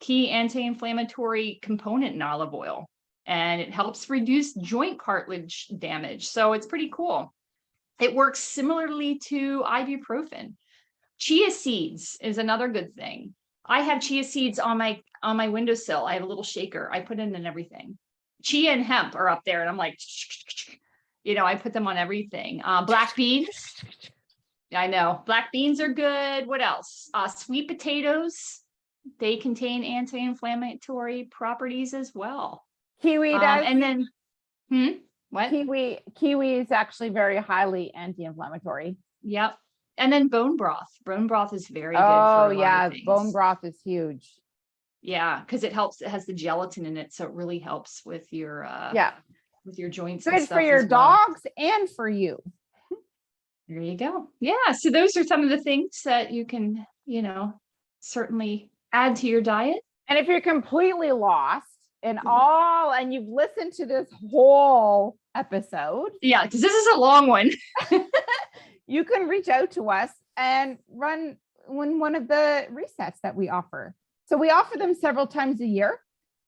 B: key anti-inflammatory component in olive oil, and it helps reduce joint cartilage damage. So it's pretty cool. It works similarly to ibuprofen. Chia seeds is another good thing. I have chia seeds on my windowsill. I have a little shaker. I put it in everything. Chia and hemp are up there, and I'm like, I put them on everything. Black beans. I know. Black beans are good. What else? Sweet potatoes. They contain anti-inflammatory properties as well.
A: Kiwi does.
B: And then, what?
A: Kiwi is actually very highly anti-inflammatory.
B: Yep. And then bone broth. Bone broth is very good.
A: Oh, yeah. Bone broth is huge.
B: Yeah, because it has the gelatin in it. So it really helps with your with your joints.
A: Good for your dogs and for you.
B: There you go. Yeah. So those are some of the things that you can, certainly add to your diet.
A: And if you're completely lost and you've listened to this whole episode.
B: Yeah, because this is a long one.
A: You can reach out to us and run one of the resets that we offer. So we offer them several times a year.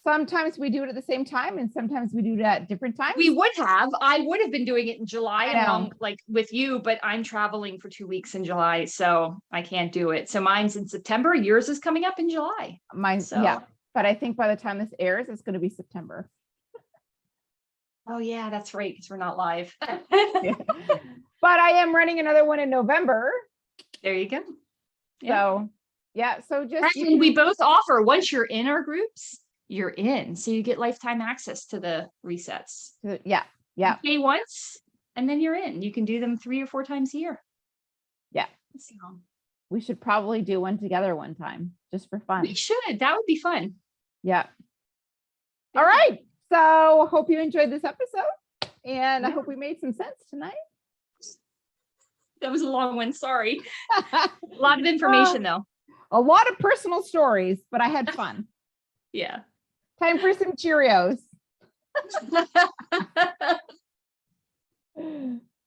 A: Sometimes we do it at the same time and sometimes we do it at different times.
B: I would have been doing it in July like with you, but I'm traveling for 2 weeks in July, so I can't do it. So mine's in September. Yours is coming up in July.
A: Yeah. But I think by the time this airs, it's going to be September.
B: Oh yeah, that's right. Because we're not live.
A: Yeah. But I am running another one in November.
B: There you go.
A: So just
B: we both offer, once you're in our groups, you're in. So you get lifetime access to the resets.
A: Yeah.
B: You pay once and then you're in. You can do them 3 or 4 times a year.
A: Yeah.
B: So
A: we should probably do one together one time just for fun.
B: We should. That would be fun.
A: Yeah. All right. So hope you enjoyed this episode and I hope we made some sense tonight.
B: That was a long one. Sorry. A lot of information though.
A: A lot of personal stories, but I had fun.
B: Yeah.
A: Time for some Cheerios.